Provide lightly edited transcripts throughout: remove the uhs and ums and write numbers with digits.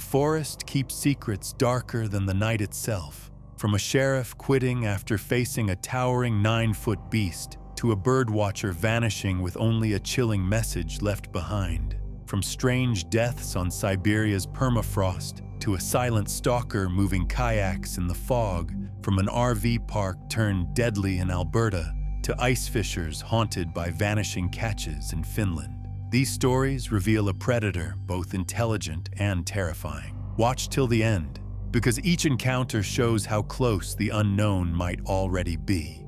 forest keeps secrets darker than the night itself. From a sheriff quitting after facing a towering 9-foot beast, to a birdwatcher vanishing with only a chilling message left behind. From strange deaths on Siberia's permafrost, to a silent stalker moving kayaks in the fog. From an RV park turned deadly in Alberta, to ice fishers haunted by vanishing catches in Finland. These stories reveal a predator both intelligent and terrifying. Watch till the end, because each encounter shows how close the unknown might already be.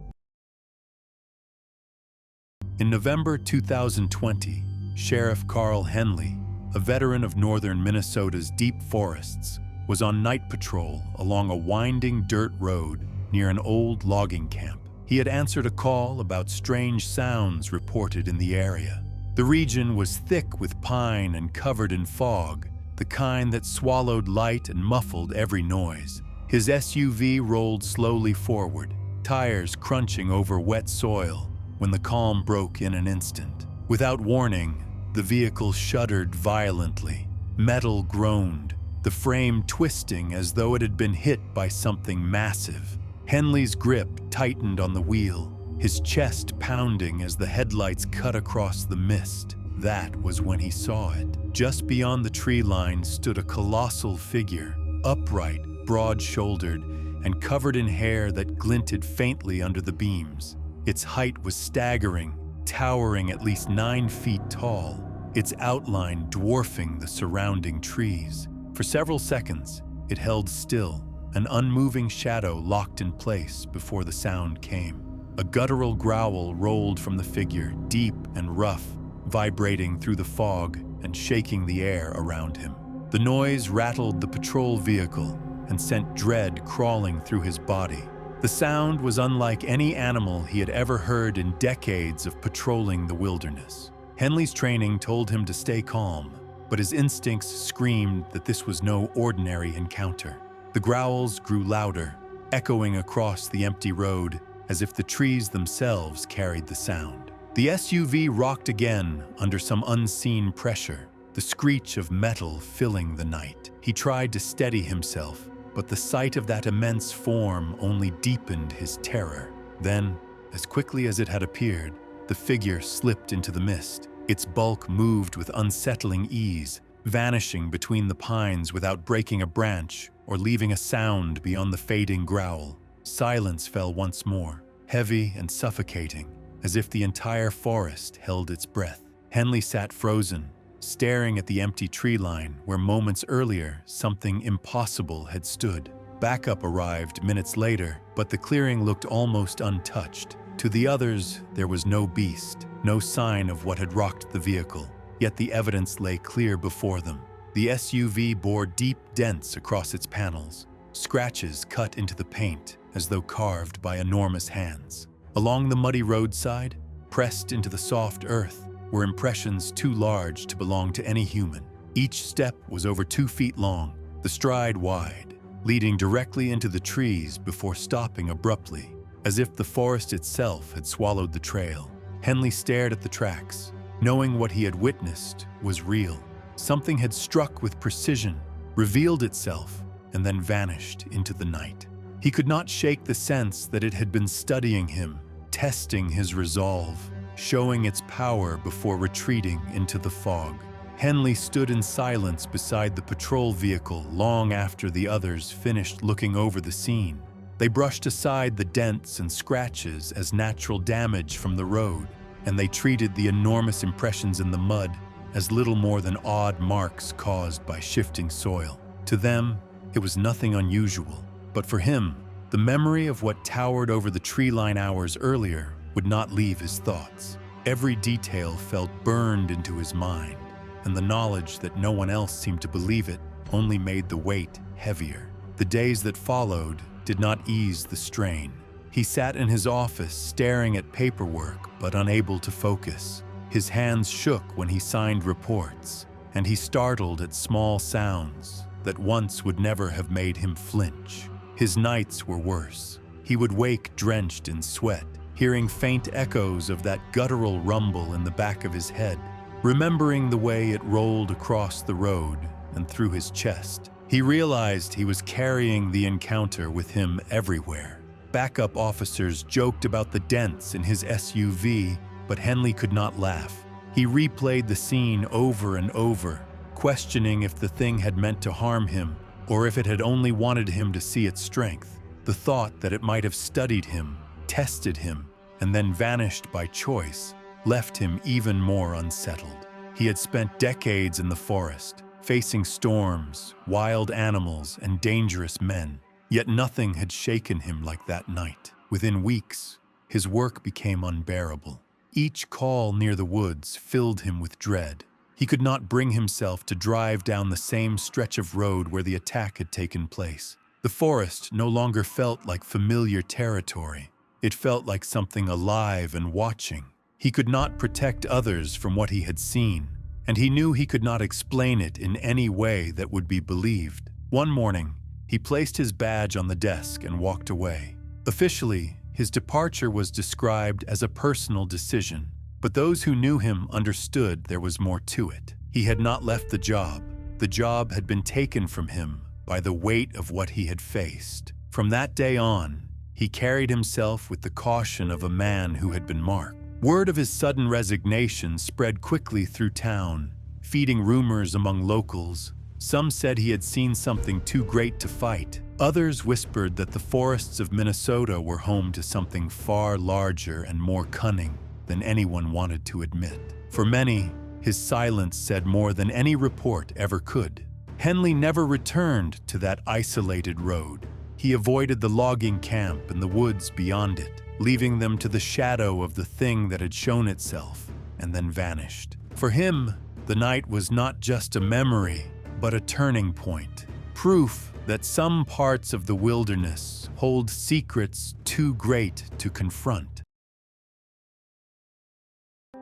In November 2020, Sheriff Carl Henley, a veteran of northern Minnesota's deep forests, was on night patrol along a winding dirt road near an old logging camp. He had answered a call about strange sounds reported in the area. The region was thick with pine and covered in fog, the kind that swallowed light and muffled every noise. His SUV rolled slowly forward, tires crunching over wet soil, when the calm broke in an instant. Without warning, the vehicle shuddered violently. Metal groaned, the frame twisting as though it had been hit by something massive. Henley's grip tightened on the wheel, his chest pounding as the headlights cut across the mist. That was when he saw it. Just beyond the tree line stood a colossal figure, upright, broad-shouldered, and covered in hair that glinted faintly under the beams. Its height was staggering, towering at least 9 feet tall, its outline dwarfing the surrounding trees. For several seconds, it held still, an unmoving shadow locked in place before the sound came. A guttural growl rolled from the figure, deep and rough, vibrating through the fog and shaking the air around him. The noise rattled the patrol vehicle and sent dread crawling through his body. The sound was unlike any animal he had ever heard in decades of patrolling the wilderness. Henley's training told him to stay calm, but his instincts screamed that this was no ordinary encounter. The growls grew louder, echoing across the empty road as if the trees themselves carried the sound. The SUV rocked again under some unseen pressure, the screech of metal filling the night. He tried to steady himself, but the sight of that immense form only deepened his terror. Then, as quickly as it had appeared, the figure slipped into the mist. Its bulk moved with unsettling ease, vanishing between the pines without breaking a branch or leaving a sound beyond the fading growl. Silence fell once more, heavy and suffocating, as if the entire forest held its breath. Henley sat frozen, staring at the empty tree line where moments earlier something impossible had stood. Backup arrived minutes later, but the clearing looked almost untouched. To the others, there was no beast, no sign of what had rocked the vehicle, yet the evidence lay clear before them. The SUV bore deep dents across its panels, scratches cut into the paint as though carved by enormous hands. Along the muddy roadside, pressed into the soft earth, were impressions too large to belong to any human. Each step was over 2 feet long, the stride wide, leading directly into the trees before stopping abruptly, as if the forest itself had swallowed the trail. Henley stared at the tracks, knowing what he had witnessed was real. Something had struck with precision, revealed itself, and then vanished into the night. He could not shake the sense that it had been studying him, testing his resolve, showing its power before retreating into the fog. Henley stood in silence beside the patrol vehicle long after the others finished looking over the scene. They brushed aside the dents and scratches as natural damage from the road, and they treated the enormous impressions in the mud as little more than odd marks caused by shifting soil. To them, it was nothing unusual, but for him, the memory of what towered over the tree line hours earlier would not leave his thoughts. Every detail felt burned into his mind, and the knowledge that no one else seemed to believe it only made the weight heavier. The days that followed did not ease the strain. He sat in his office staring at paperwork but unable to focus. His hands shook when he signed reports, and he startled at small sounds that once would never have made him flinch. His nights were worse. He would wake drenched in sweat, hearing faint echoes of that guttural rumble in the back of his head, remembering the way it rolled across the road and through his chest. He realized he was carrying the encounter with him everywhere. Backup officers joked about the dents in his SUV, but Henley could not laugh. He replayed the scene over and over, questioning if the thing had meant to harm him or if it had only wanted him to see its strength. The thought that it might have studied him, tested him, and then vanished by choice left him even more unsettled. He had spent decades in the forest, facing storms, wild animals, and dangerous men. Yet nothing had shaken him like that night. Within weeks, his work became unbearable. Each call near the woods filled him with dread. He could not bring himself to drive down the same stretch of road where the attack had taken place. The forest no longer felt like familiar territory. It felt like something alive and watching. He could not protect others from what he had seen, and he knew he could not explain it in any way that would be believed. One morning, he placed his badge on the desk and walked away. Officially, his departure was described as a personal decision, but those who knew him understood there was more to it. He had not left the job. The job had been taken from him by the weight of what he had faced. From that day on, he carried himself with the caution of a man who had been marked. Word of his sudden resignation spread quickly through town, feeding rumors among locals. Some said he had seen something too great to fight. Others whispered that the forests of Minnesota were home to something far larger and more cunning than anyone wanted to admit. For many, his silence said more than any report ever could. Henley never returned to that isolated road. He avoided the logging camp and the woods beyond it, leaving them to the shadow of the thing that had shown itself and then vanished. For him, the night was not just a memory, but a turning point. Proof that some parts of the wilderness hold secrets too great to confront.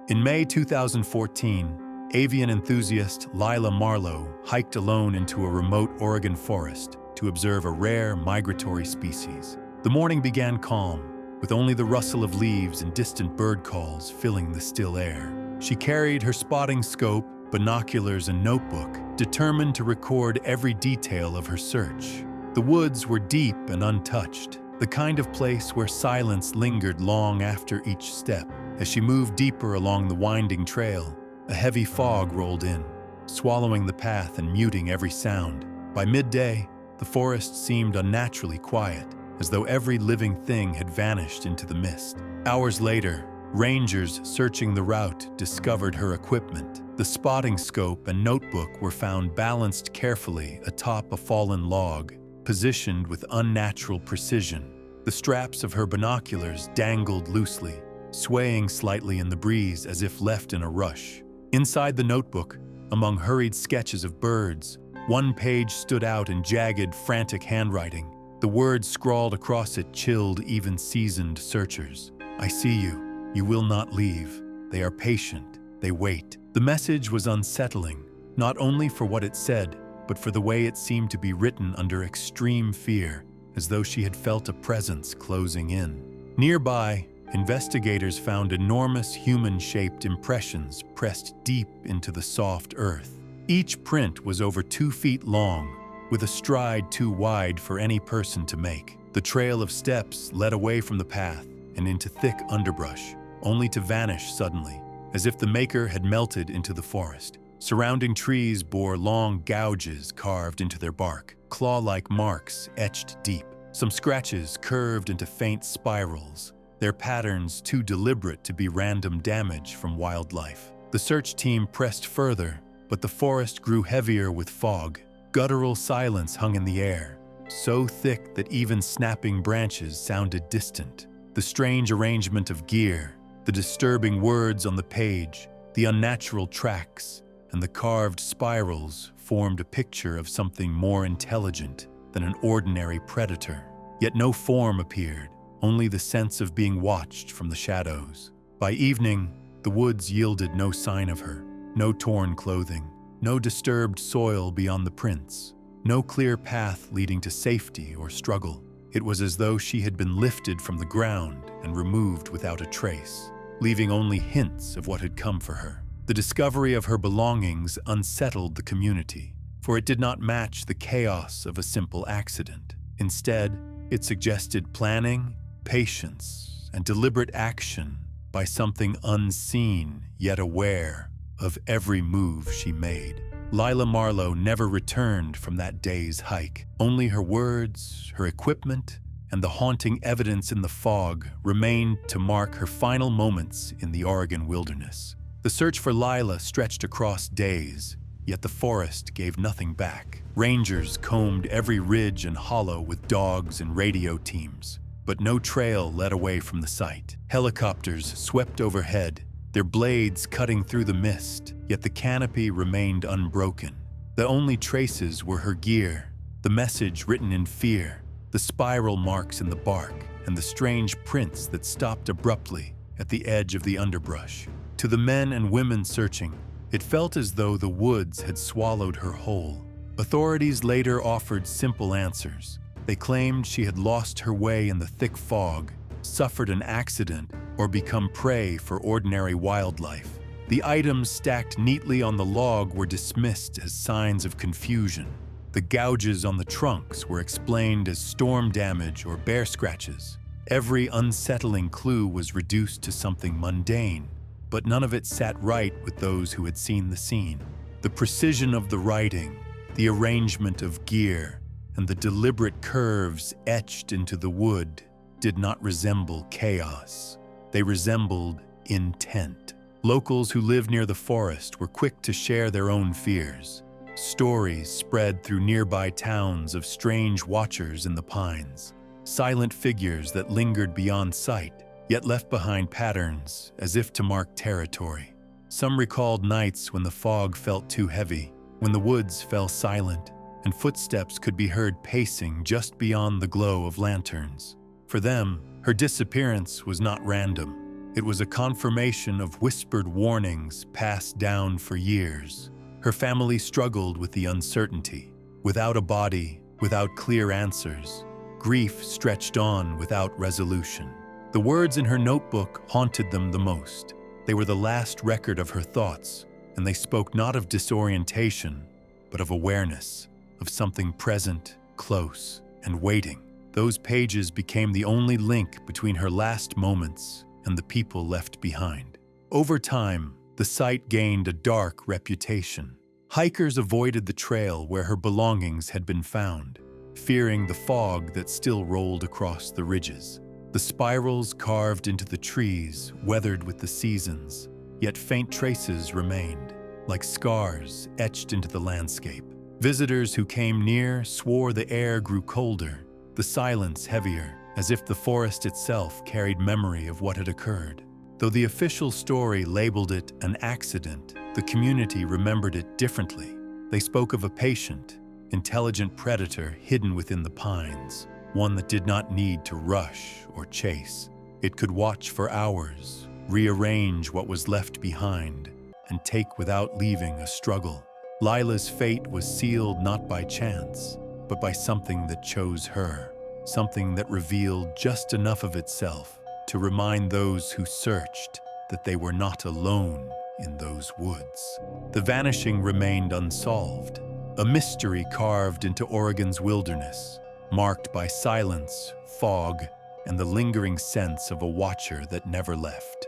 In May 2014, avian enthusiast Lila Marlowe hiked alone into a remote Oregon forest to observe a rare migratory species. The morning began calm, with only the rustle of leaves and distant bird calls filling the still air. She carried her spotting scope, binoculars, and notebook, determined to record every detail of her search. The woods were deep and untouched, the kind of place where silence lingered long after each step. As she moved deeper along the winding trail, a heavy fog rolled in, swallowing the path and muting every sound. By midday, the forest seemed unnaturally quiet, as though every living thing had vanished into the mist. Hours later, rangers searching the route discovered her equipment. The spotting scope and notebook were found balanced carefully atop a fallen log, positioned with unnatural precision. The straps of her binoculars dangled loosely, swaying slightly in the breeze as if left in a rush. Inside the notebook, among hurried sketches of birds, one page stood out in jagged, frantic handwriting. The words scrawled across it chilled even seasoned searchers. "I see you. You will not leave. They are patient. They wait." The message was unsettling, not only for what it said, but for the way it seemed to be written under extreme fear, as though she had felt a presence closing in. Nearby, investigators found enormous human-shaped impressions pressed deep into the soft earth. Each print was over 2 feet long, with a stride too wide for any person to make. The trail of steps led away from the path and into thick underbrush, only to vanish suddenly, as if the maker had melted into the forest. Surrounding trees bore long gouges carved into their bark, claw-like marks etched deep. Some scratches curved into faint spirals, their patterns too deliberate to be random damage from wildlife. The search team pressed further, but the forest grew heavier with fog. Guttural silence hung in the air, so thick that even snapping branches sounded distant. The strange arrangement of gear, the disturbing words on the page, the unnatural tracks, and the carved spirals formed a picture of something more intelligent than an ordinary predator. Yet no form appeared, only the sense of being watched from the shadows. By evening, the woods yielded no sign of her, no torn clothing, no disturbed soil beyond the prints, no clear path leading to safety or struggle. It was as though she had been lifted from the ground and removed without a trace, leaving only hints of what had come for her. The discovery of her belongings unsettled the community. for it did not match the chaos of a simple accident. Instead, it suggested planning, patience, and deliberate action by something unseen yet aware of every move she made. Lila Marlowe never returned from that day's hike. Only her words, her equipment, and the haunting evidence in the fog remained to mark her final moments in the Oregon wilderness. The search for Lila stretched across days, yet the forest gave nothing back. Rangers combed every ridge and hollow with dogs and radio teams, but no trail led away from the site. Helicopters swept overhead, their blades cutting through the mist, yet the canopy remained unbroken. The only traces were her gear, the message written in fear, the spiral marks in the bark, and the strange prints that stopped abruptly at the edge of the underbrush. To the men and women searching, it felt as though the woods had swallowed her whole. Authorities later offered simple answers. They claimed she had lost her way in the thick fog, suffered an accident, or become prey for ordinary wildlife. The items stacked neatly on the log were dismissed as signs of confusion. The gouges on the trunks were explained as storm damage or bear scratches. Every unsettling clue was reduced to something mundane, but none of it sat right with those who had seen the scene. The precision of the writing, the arrangement of gear, and the deliberate curves etched into the wood did not resemble chaos. They resembled intent. Locals who lived near the forest were quick to share their own fears. Stories spread through nearby towns of strange watchers in the pines, silent figures that lingered beyond sight, yet left behind patterns as if to mark territory. Some recalled nights when the fog felt too heavy, when the woods fell silent, and footsteps could be heard pacing just beyond the glow of lanterns. For them, her disappearance was not random. It was a confirmation of whispered warnings passed down for years. Her family struggled with the uncertainty. Without a body, without clear answers, grief stretched on without resolution. The words in her notebook haunted them the most. They were the last record of her thoughts, and they spoke not of disorientation, but of awareness, of something present, close, and waiting. Those pages became the only link between her last moments and the people left behind. Over time, the site gained a dark reputation. Hikers avoided the trail where her belongings had been found, fearing the fog that still rolled across the ridges. The spirals carved into the trees weathered with the seasons, yet faint traces remained, like scars etched into the landscape. Visitors who came near swore the air grew colder, the silence heavier, as if the forest itself carried memory of what had occurred. Though the official story labeled it an accident, the community remembered it differently. They spoke of a patient, intelligent predator hidden within the pines, one that did not need to rush or chase. It could watch for hours, rearrange what was left behind, and take without leaving a struggle. Lila's fate was sealed not by chance, but by something that chose her, something that revealed just enough of itself to remind those who searched that they were not alone in those woods. The vanishing remained unsolved, a mystery carved into Oregon's wilderness, marked by silence, fog, and the lingering sense of a watcher that never left.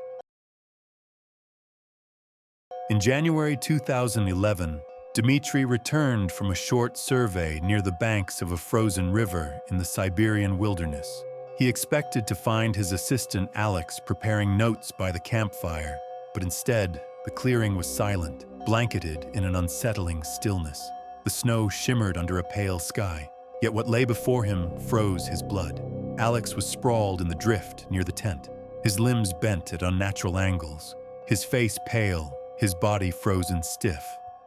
In January 2011, Dmitry returned from a short survey near the banks of a frozen river in the Siberian wilderness. He expected to find his assistant Alex preparing notes by the campfire, but instead, the clearing was silent, blanketed in an unsettling stillness. The snow shimmered under a pale sky, yet what lay before him froze his blood. Alex was sprawled in the drift near the tent, his limbs bent at unnatural angles, his face pale, his body frozen stiff.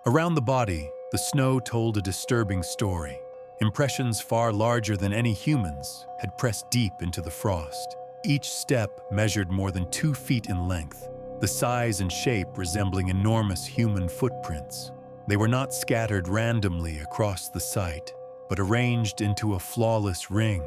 Around the body, the snow told a disturbing story. Impressions far larger than any humans had pressed deep into the frost. Each step measured more than 2 feet in length, the size and shape resembling enormous human footprints. They were not scattered randomly across the site, but arranged into a flawless ring,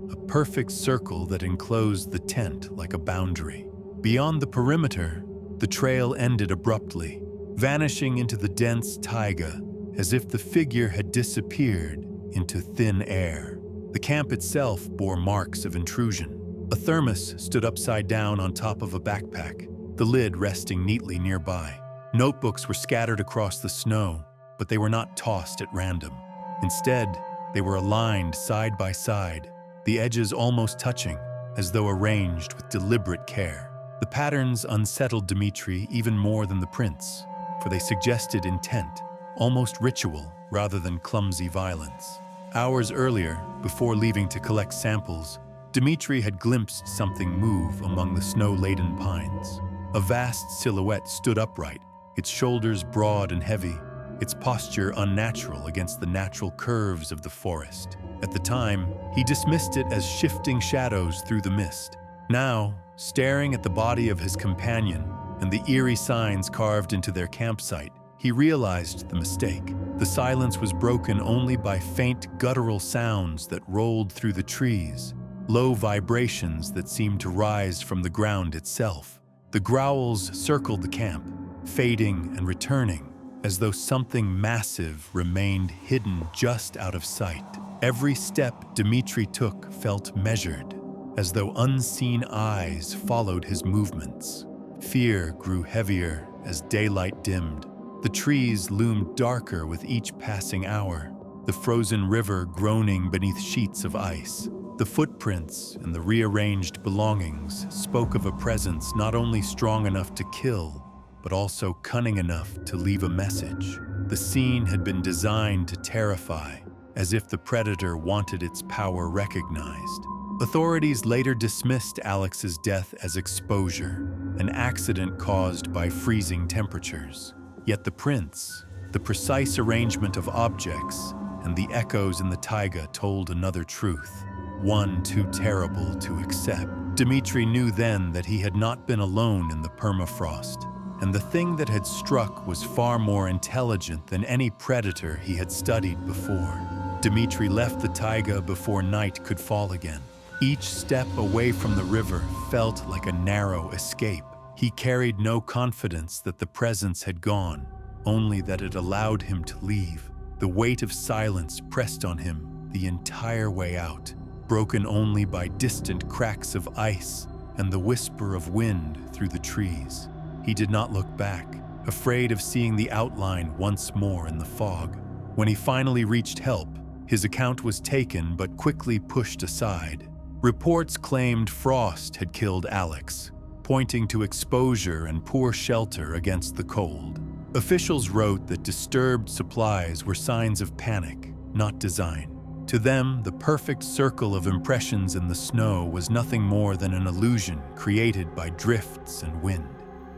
a perfect circle that enclosed the tent like a boundary. Beyond the perimeter, the trail ended abruptly, vanishing into the dense taiga as if the figure had disappeared into thin air. The camp itself bore marks of intrusion. A thermos stood upside down on top of a backpack, the lid resting neatly nearby. Notebooks were scattered across the snow, but they were not tossed at random. Instead, they were aligned side by side, the edges almost touching, as though arranged with deliberate care. The patterns unsettled Dmitri even more than the prints, for they suggested intent, almost ritual rather than clumsy violence. Hours earlier, before leaving to collect samples, Dmitri had glimpsed something move among the snow-laden pines. A vast silhouette stood upright, its shoulders broad and heavy, its posture unnatural against the natural curves of the forest. At the time, he dismissed it as shifting shadows through the mist. Now, staring at the body of his companion and the eerie signs carved into their campsite, he realized the mistake. The silence was broken only by faint guttural sounds that rolled through the trees, low vibrations that seemed to rise from the ground itself. The growls circled the camp, fading and returning, as though something massive remained hidden just out of sight. Every step Dmitri took felt measured, as though unseen eyes followed his movements. Fear grew heavier as daylight dimmed. The trees loomed darker with each passing hour, the frozen river groaning beneath sheets of ice. The footprints and the rearranged belongings spoke of a presence not only strong enough to kill, but also cunning enough to leave a message. The scene had been designed to terrify, as if the predator wanted its power recognized. Authorities later dismissed Alex's death as exposure, an accident caused by freezing temperatures. Yet the prints, the precise arrangement of objects, and the echoes in the taiga told another truth, one too terrible to accept. Dmitri knew then that he had not been alone in the permafrost, and the thing that had struck was far more intelligent than any predator he had studied before. Dmitri left the taiga before night could fall again. Each step away from the river felt like a narrow escape. He carried no confidence that the presence had gone, only that it allowed him to leave. The weight of silence pressed on him the entire way out, broken only by distant cracks of ice and the whisper of wind through the trees. He did not look back, afraid of seeing the outline once more in the fog. When he finally reached help, his account was taken but quickly pushed aside. Reports claimed frost had killed Alex, pointing to exposure and poor shelter against the cold. Officials wrote that disturbed supplies were signs of panic, not design. To them, the perfect circle of impressions in the snow was nothing more than an illusion created by drifts and wind.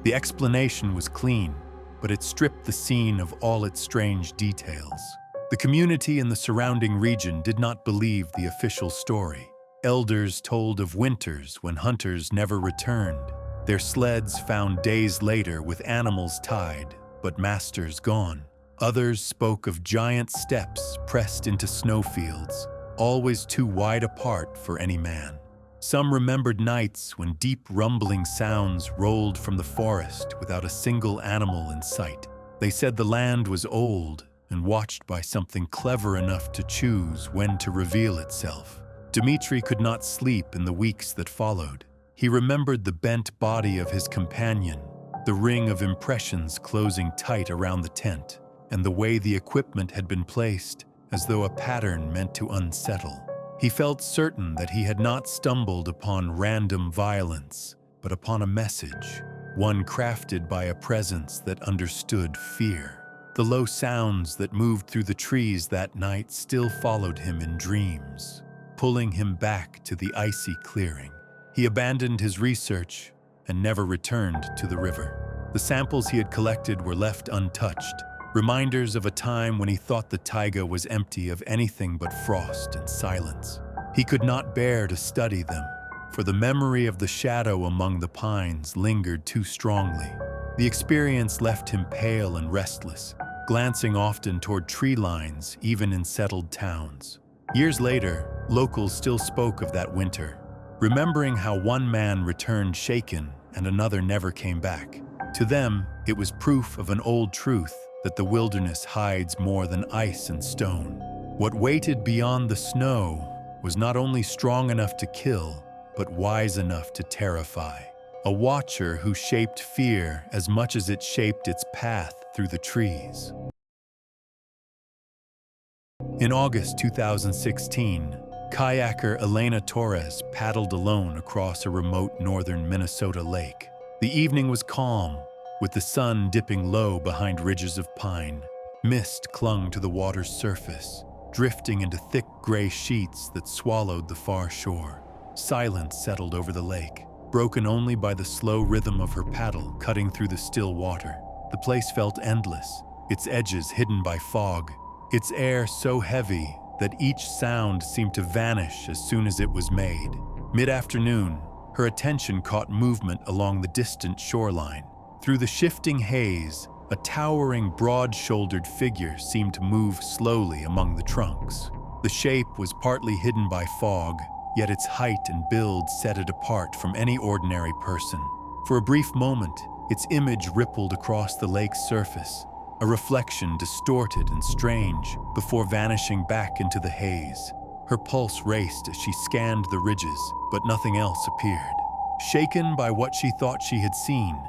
The explanation was clean, but it stripped the scene of all its strange details. The community in the surrounding region did not believe the official story. Elders told of winters when hunters never returned, their sleds found days later with animals tied, but masters gone. Others spoke of giant steps pressed into snowfields, always too wide apart for any man. Some remembered nights when deep rumbling sounds rolled from the forest without a single animal in sight. They said the land was old and watched by something clever enough to choose when to reveal itself. Dmitri could not sleep in the weeks that followed. He remembered the bent body of his companion, the ring of impressions closing tight around the tent, and the way the equipment had been placed, as though a pattern meant to unsettle. He felt certain that he had not stumbled upon random violence, but upon a message, one crafted by a presence that understood fear. The low sounds that moved through the trees that night still followed him in dreams, pulling him back to the icy clearing. He abandoned his research and never returned to the river. The samples he had collected were left untouched, reminders of a time when he thought the taiga was empty of anything but frost and silence. He could not bear to study them, for the memory of the shadow among the pines lingered too strongly. The experience left him pale and restless, glancing often toward tree lines even in settled towns. Years later, locals still spoke of that winter, remembering how one man returned shaken and another never came back. To them, it was proof of an old truth that the wilderness hides more than ice and stone. What waited beyond the snow was not only strong enough to kill, but wise enough to terrify. A watcher who shaped fear as much as it shaped its path through the trees. In August 2016, kayaker Elena Torres paddled alone across a remote northern Minnesota lake. The evening was calm, with the sun dipping low behind ridges of pine. Mist clung to the water's surface, drifting into thick gray sheets that swallowed the far shore. Silence settled over the lake, broken only by the slow rhythm of her paddle cutting through the still water. The place felt endless, its edges hidden by fog, its air so heavy that each sound seemed to vanish as soon as it was made. Mid-afternoon, her attention caught movement along the distant shoreline. Through the shifting haze, a towering, broad-shouldered figure seemed to move slowly among the trunks. The shape was partly hidden by fog, yet its height and build set it apart from any ordinary person. For a brief moment, its image rippled across the lake's surface, a reflection distorted and strange before vanishing back into the haze. Her pulse raced as she scanned the ridges, but nothing else appeared. Shaken by what she thought she had seen,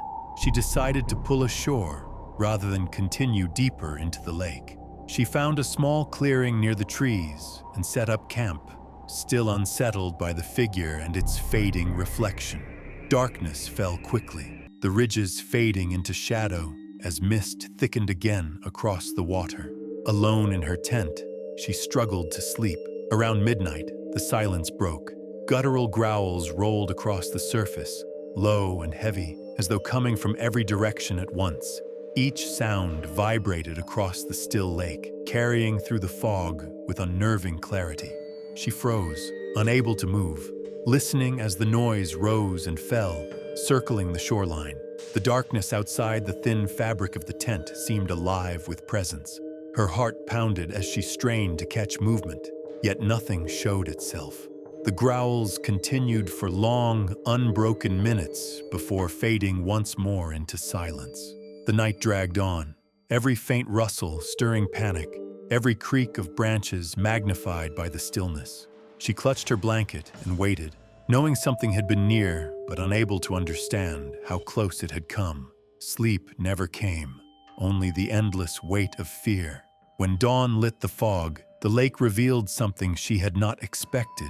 she decided to pull ashore rather than continue deeper into the lake. She found a small clearing near the trees and set up camp, still unsettled by the figure and its fading reflection. Darkness fell quickly, the ridges fading into shadow as mist thickened again across the water. Alone in her tent, she struggled to sleep. Around midnight, the silence broke. Guttural growls rolled across the surface, low and heavy, as though coming from every direction at once. Each sound vibrated across the still lake, carrying through the fog with unnerving clarity. She froze, unable to move, listening as the noise rose and fell, circling the shoreline. The darkness outside the thin fabric of the tent seemed alive with presence. Her heart pounded as she strained to catch movement, yet nothing showed itself. The growls continued for long, unbroken minutes before fading once more into silence. The night dragged on, every faint rustle stirring panic, every creak of branches magnified by the stillness. She clutched her blanket and waited, knowing something had been near, but unable to understand how close it had come. Sleep never came, only the endless weight of fear. When dawn lit the fog, the lake revealed something she had not expected.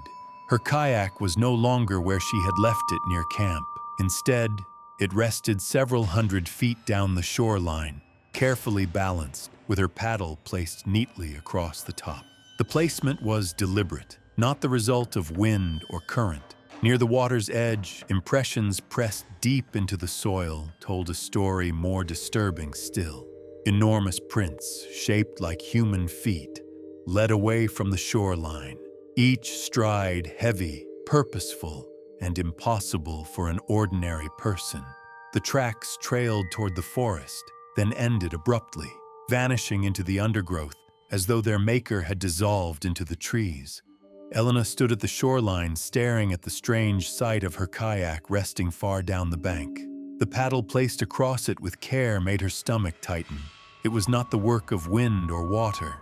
Her kayak was no longer where she had left it near camp. Instead, it rested several hundred feet down the shoreline, carefully balanced, with her paddle placed neatly across the top. The placement was deliberate, not the result of wind or current. Near the water's edge, impressions pressed deep into the soil told a story more disturbing still. Enormous prints, shaped like human feet, led away from the shoreline, each stride heavy, purposeful, and impossible for an ordinary person. The tracks trailed toward the forest, then ended abruptly, vanishing into the undergrowth as though their maker had dissolved into the trees. Elena stood at the shoreline, staring at the strange sight of her kayak resting far down the bank. The paddle placed across it with care made her stomach tighten. It was not the work of wind or water.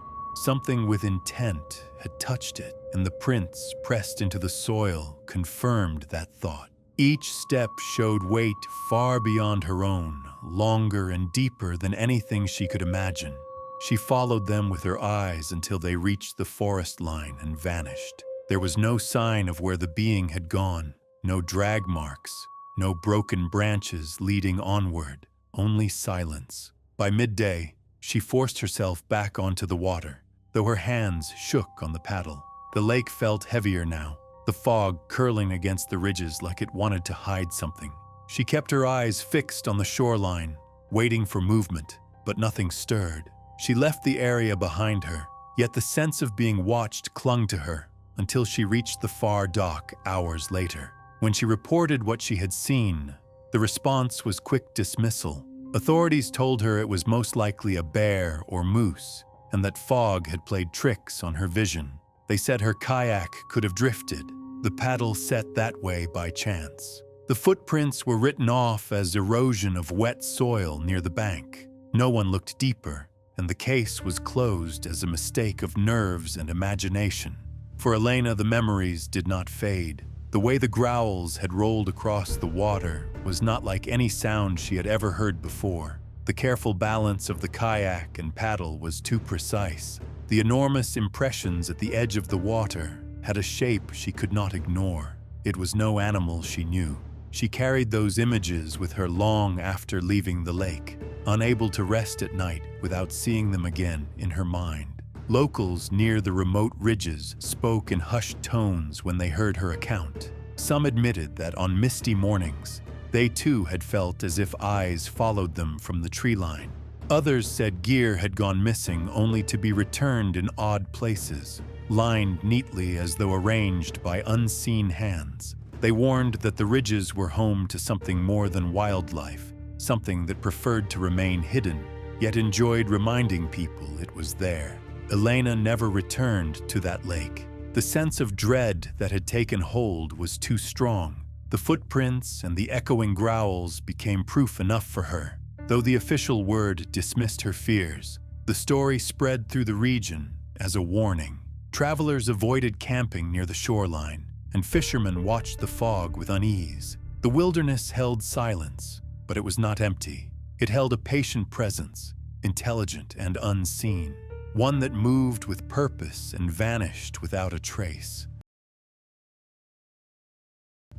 Something with intent had touched it, and the prints pressed into the soil confirmed that thought. Each step showed weight far beyond her own, longer and deeper than anything she could imagine. She followed them with her eyes until they reached the forest line and vanished. There was no sign of where the being had gone, no drag marks, no broken branches leading onward, only silence. By midday, she forced herself back onto the water, though her hands shook on the paddle. The lake felt heavier now, the fog curling against the ridges like it wanted to hide something. She kept her eyes fixed on the shoreline, waiting for movement, but nothing stirred. She left the area behind her, yet the sense of being watched clung to her until she reached the far dock hours later. When she reported what she had seen, the response was quick dismissal. Authorities told her it was most likely a bear or moose, and that fog had played tricks on her vision. They said her kayak could have drifted, the paddle set that way by chance. The footprints were written off as erosion of wet soil near the bank. No one looked deeper, and the case was closed as a mistake of nerves and imagination. For Elena, the memories did not fade. The way the growls had rolled across the water was not like any sound she had ever heard before. The careful balance of the kayak and paddle was too precise. The enormous impressions at the edge of the water had a shape she could not ignore. It was no animal she knew. She carried those images with her long after leaving the lake, unable to rest at night without seeing them again in her mind. Locals near the remote ridges spoke in hushed tones when they heard her account. Some admitted that on misty mornings, they too had felt as if eyes followed them from the tree line. Others said gear had gone missing only to be returned in odd places, lined neatly as though arranged by unseen hands. They warned that the ridges were home to something more than wildlife, something that preferred to remain hidden, yet enjoyed reminding people it was there. Elena never returned to that lake. The sense of dread that had taken hold was too strong. The footprints and the echoing growls became proof enough for her. Though the official word dismissed her fears, the story spread through the region as a warning. Travelers avoided camping near the shoreline, and fishermen watched the fog with unease. The wilderness held silence, but it was not empty. It held a patient presence, intelligent and unseen, one that moved with purpose and vanished without a trace.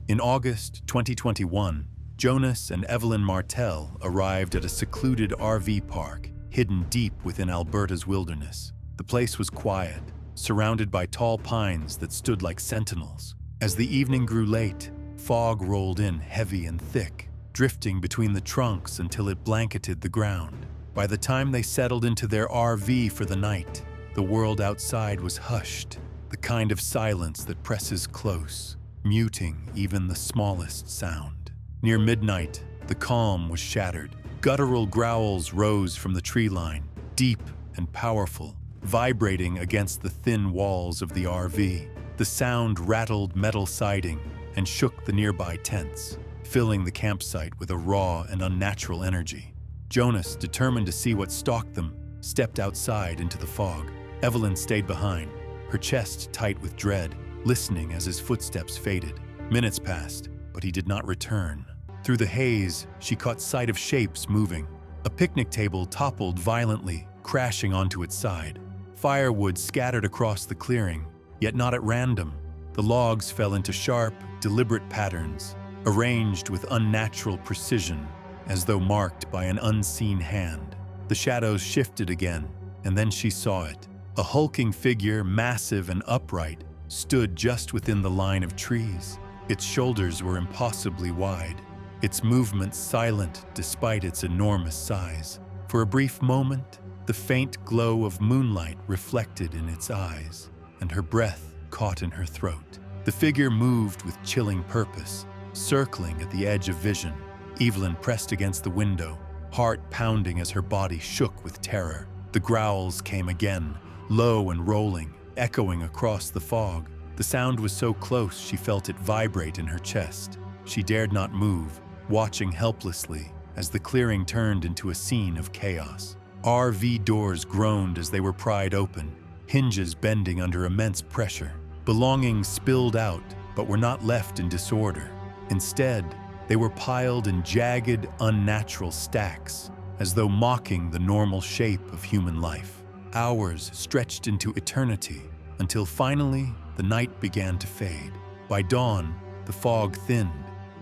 In August 2021, Jonas and Evelyn Martel arrived at a secluded RV park hidden deep within Alberta's wilderness. The place was quiet, surrounded by tall pines that stood like sentinels. As the evening grew late, fog rolled in heavy and thick, drifting between the trunks until it blanketed the ground. By the time they settled into their RV for the night, the world outside was hushed, the kind of silence that presses close, muting even the smallest sound. Near midnight, the calm was shattered. Guttural growls rose from the tree line, deep and powerful, vibrating against the thin walls of the RV. The sound rattled metal siding and shook the nearby tents, filling the campsite with a raw and unnatural energy. Jonas, determined to see what stalked them, stepped outside into the fog. Evelyn stayed behind, her chest tight with dread, listening as his footsteps faded. Minutes passed, but he did not return. Through the haze, she caught sight of shapes moving. A picnic table toppled violently, crashing onto its side. Firewood scattered across the clearing, yet not at random. The logs fell into sharp, deliberate patterns, arranged with unnatural precision, as though marked by an unseen hand. The shadows shifted again, and then she saw it. A hulking figure, massive and upright, stood just within the line of trees. Its shoulders were impossibly wide, its movements silent despite its enormous size. For a brief moment, the faint glow of moonlight reflected in its eyes, and her breath caught in her throat. The figure moved with chilling purpose, circling at the edge of vision. Evelyn pressed against the window, heart pounding as her body shook with terror. The growls came again, low and rolling, echoing across the fog. The sound was so close she felt it vibrate in her chest. She dared not move, watching helplessly as the clearing turned into a scene of chaos. RV doors groaned as they were pried open, hinges bending under immense pressure. Belongings spilled out, but were not left in disorder. Instead, they were piled in jagged, unnatural stacks, as though mocking the normal shape of human life. Hours stretched into eternity, until finally the night began to fade. By dawn, the fog thinned,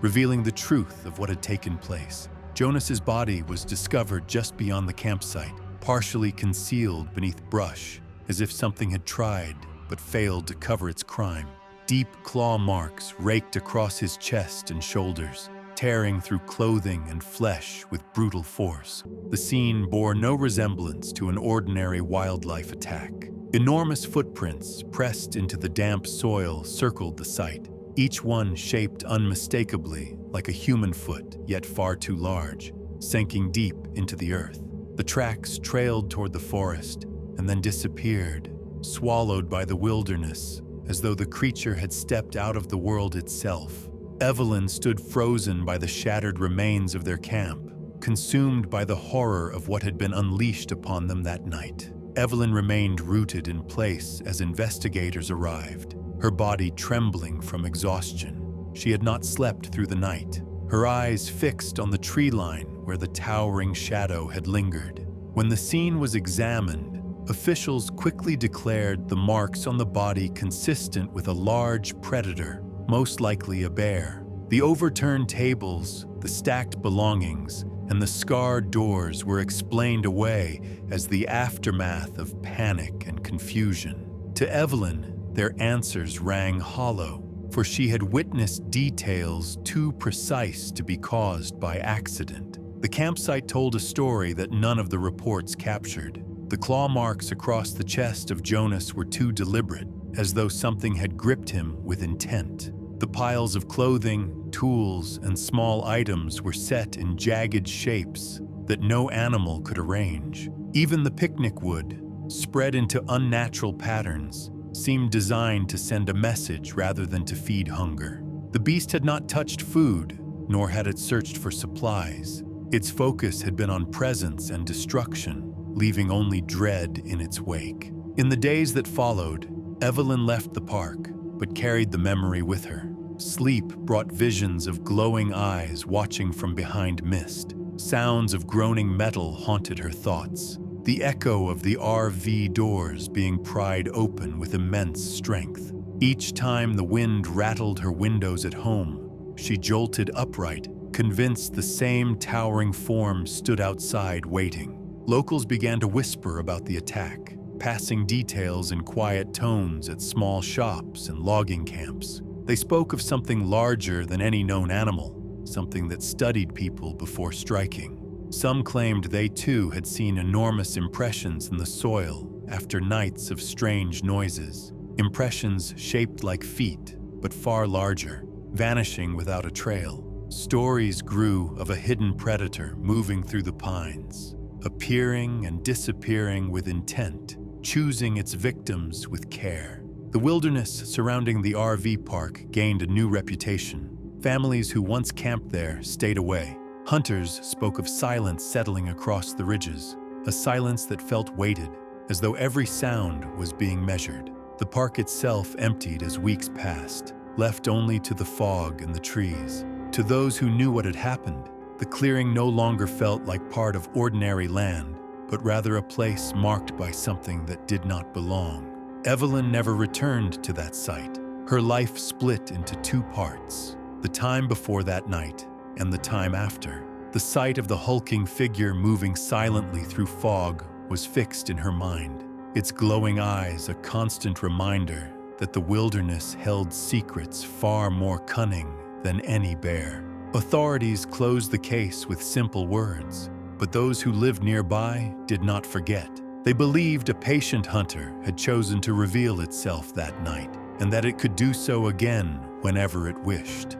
revealing the truth of what had taken place. Jonas's body was discovered just beyond the campsite, partially concealed beneath brush, as if something had tried but failed to cover its crime. Deep claw marks raked across his chest and shoulders, tearing through clothing and flesh with brutal force. The scene bore no resemblance to an ordinary wildlife attack. Enormous footprints pressed into the damp soil circled the site, each one shaped unmistakably like a human foot, yet far too large, sinking deep into the earth. The tracks trailed toward the forest and then disappeared, swallowed by the wilderness, as though the creature had stepped out of the world itself. Evelyn stood frozen by the shattered remains of their camp, consumed by the horror of what had been unleashed upon them that night. Evelyn remained rooted in place as investigators arrived, her body trembling from exhaustion. She had not slept through the night, her eyes fixed on the tree line where the towering shadow had lingered. When the scene was examined, officials quickly declared the marks on the body consistent with a large predator, most likely a bear. The overturned tables, the stacked belongings, and the scarred doors were explained away as the aftermath of panic and confusion. To Evelyn, their answers rang hollow, for she had witnessed details too precise to be caused by accident. The campsite told a story that none of the reports captured. The claw marks across the chest of Jonas were too deliberate, as though something had gripped him with intent. The piles of clothing, tools, and small items were set in jagged shapes that no animal could arrange. Even the picnic wood, spread into unnatural patterns, seemed designed to send a message rather than to feed hunger. The beast had not touched food, nor had it searched for supplies. Its focus had been on presence and destruction, leaving only dread in its wake. In the days that followed, Evelyn left the park, but carried the memory with her. Sleep brought visions of glowing eyes watching from behind mist. Sounds of groaning metal haunted her thoughts. The echo of the RV doors being pried open with immense strength. Each time the wind rattled her windows at home, she jolted upright, convinced the same towering form stood outside waiting. Locals began to whisper about the attack, passing details in quiet tones at small shops and logging camps. They spoke of something larger than any known animal, something that studied people before striking. Some claimed they too had seen enormous impressions in the soil after nights of strange noises, impressions shaped like feet, but far larger, vanishing without a trail. Stories grew of a hidden predator moving through the pines, appearing and disappearing with intent, choosing its victims with care. The wilderness surrounding the RV park gained a new reputation. Families who once camped there stayed away. Hunters spoke of silence settling across the ridges, a silence that felt weighted, as though every sound was being measured. The park itself emptied as weeks passed, left only to the fog and the trees. To those who knew what had happened, the clearing no longer felt like part of ordinary land, but rather a place marked by something that did not belong. Evelyn never returned to that site. Her life split into two parts, the time before that night and the time after. The sight of the hulking figure moving silently through fog was fixed in her mind, its glowing eyes a constant reminder that the wilderness held secrets far more cunning than any bear. Authorities closed the case with simple words, but those who lived nearby did not forget. They believed a patient hunter had chosen to reveal itself that night, and that it could do so again whenever it wished.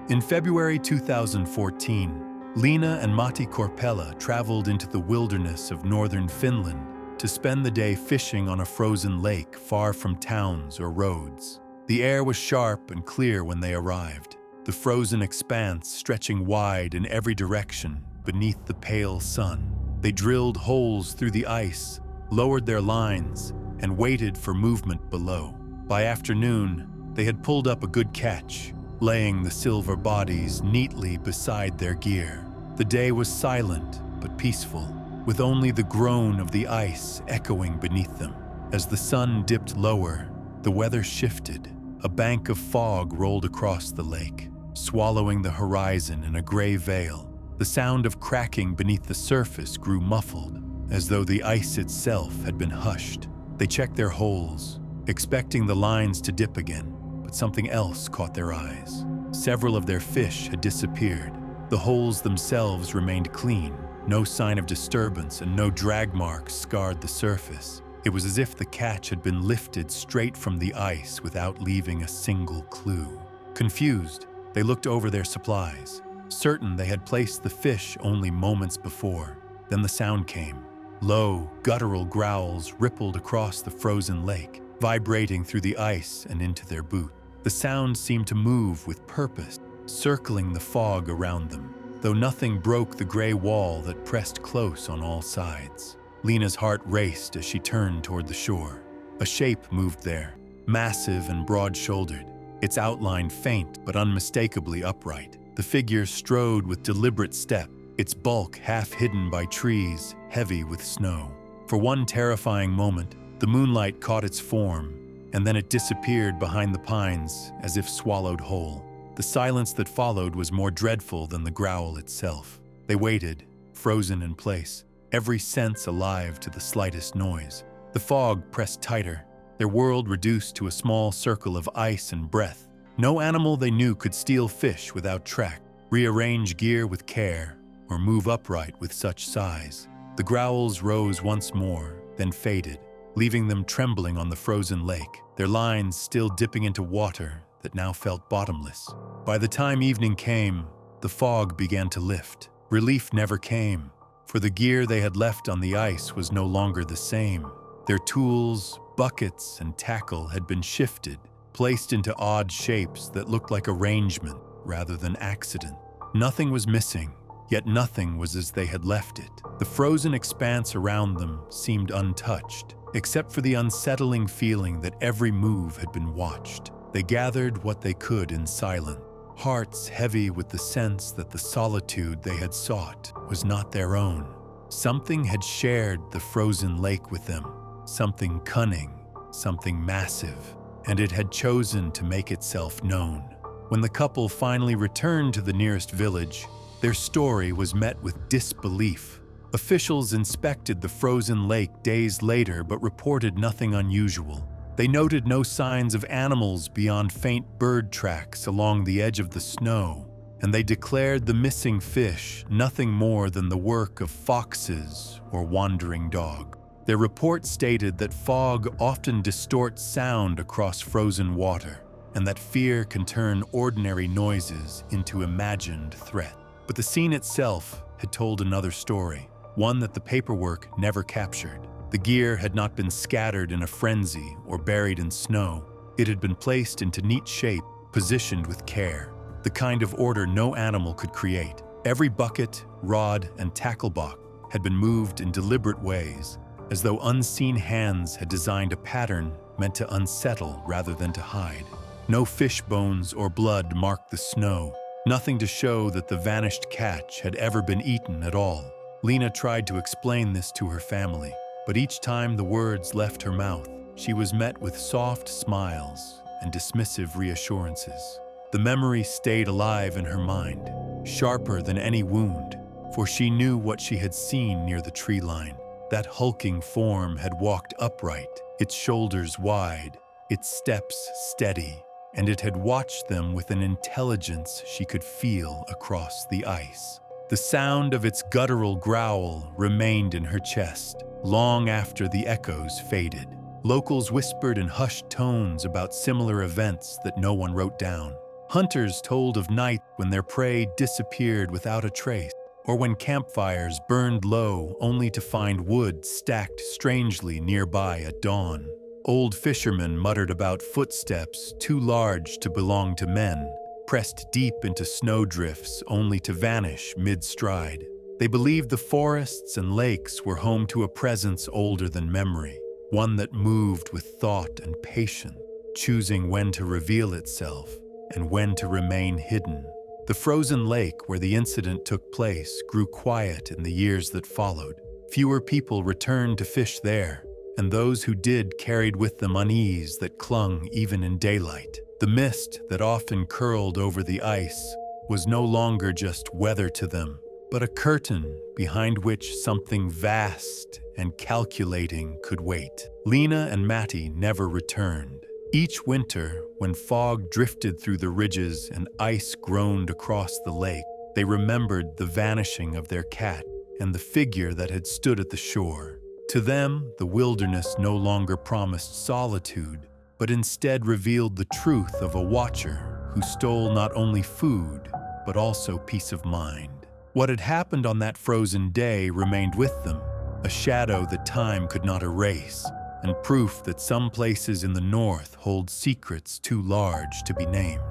In February 2014, Lena and Matti Korpela traveled into the wilderness of northern Finland to spend the day fishing on a frozen lake far from towns or roads. The air was sharp and clear when they arrived, the frozen expanse stretching wide in every direction beneath the pale sun. They drilled holes through the ice, lowered their lines, and waited for movement below. By afternoon, they had pulled up a good catch, laying the silver bodies neatly beside their gear. The day was silent but peaceful, with only the groan of the ice echoing beneath them. As the sun dipped lower, the weather shifted. A bank of fog rolled across the lake, swallowing the horizon in a gray veil. The sound of cracking beneath the surface grew muffled, as though the ice itself had been hushed. They checked their holes, expecting the lines to dip again, but something else caught their eyes. Several of their fish had disappeared. The holes themselves remained clean, no sign of disturbance and no drag marks scarred the surface. It was as if the catch had been lifted straight from the ice without leaving a single clue. Confused, they looked over their supplies, certain they had placed the fish only moments before. Then the sound came. Low, guttural growls rippled across the frozen lake, vibrating through the ice and into their boot. The sound seemed to move with purpose, circling the fog around them, though nothing broke the gray wall that pressed close on all sides. Lena's heart raced as she turned toward the shore. A shape moved there, massive and broad-shouldered, its outline faint but unmistakably upright. The figure strode with deliberate step, its bulk half hidden by trees, heavy with snow. For one terrifying moment, the moonlight caught its form, and then it disappeared behind the pines as if swallowed whole. The silence that followed was more dreadful than the growl itself. They waited, frozen in place, every sense alive to the slightest noise. The fog pressed tighter, their world reduced to a small circle of ice and breath. No animal they knew could steal fish without track, rearrange gear with care, or move upright with such size. The growls rose once more, then faded, leaving them trembling on the frozen lake, their lines still dipping into water that now felt bottomless. By the time evening came, the fog began to lift. Relief never came, for the gear they had left on the ice was no longer the same. Their tools, buckets, and tackle had been shifted, placed into odd shapes that looked like arrangement rather than accident. Nothing was missing, yet nothing was as they had left it. The frozen expanse around them seemed untouched, except for the unsettling feeling that every move had been watched. They gathered what they could in silence, hearts heavy with the sense that the solitude they had sought was not their own. Something had shared the frozen lake with them, something cunning, something massive, and it had chosen to make itself known. When the couple finally returned to the nearest village, their story was met with disbelief. Officials inspected the frozen lake days later but reported nothing unusual. They noted no signs of animals beyond faint bird tracks along the edge of the snow, and they declared the missing fish nothing more than the work of foxes or wandering dog. Their report stated that fog often distorts sound across frozen water, and that fear can turn ordinary noises into imagined threat. But the scene itself had told another story, one that the paperwork never captured. The gear had not been scattered in a frenzy or buried in snow. It had been placed into neat shape, positioned with care, the kind of order no animal could create. Every bucket, rod, and tackle box had been moved in deliberate ways, as though unseen hands had designed a pattern meant to unsettle rather than to hide. No fish bones or blood marked the snow, nothing to show that the vanished catch had ever been eaten at all. Lena tried to explain this to her family, but each time the words left her mouth, she was met with soft smiles and dismissive reassurances. The memory stayed alive in her mind, sharper than any wound, for she knew what she had seen near the tree line. That hulking form had walked upright, its shoulders wide, its steps steady, and it had watched them with an intelligence she could feel across the ice. The sound of its guttural growl remained in her chest, long after the echoes faded. Locals whispered in hushed tones about similar events that no one wrote down. Hunters told of nights when their prey disappeared without a trace, or when campfires burned low only to find wood stacked strangely nearby at dawn. Old fishermen muttered about footsteps too large to belong to men, pressed deep into snowdrifts only to vanish mid-stride. They believed the forests and lakes were home to a presence older than memory, one that moved with thought and patience, choosing when to reveal itself and when to remain hidden. The frozen lake where the incident took place grew quiet in the years that followed. Fewer people returned to fish there, and those who did carried with them unease that clung even in daylight. The mist that often curled over the ice was no longer just weather to them, but a curtain behind which something vast and calculating could wait. Lena and Matty never returned. Each winter, when fog drifted through the ridges and ice groaned across the lake, they remembered the vanishing of their cat and the figure that had stood at the shore. To them, the wilderness no longer promised solitude, but instead revealed the truth of a watcher who stole not only food, but also peace of mind. What had happened on that frozen day remained with them, a shadow that time could not erase, and proof that some places in the north hold secrets too large to be named.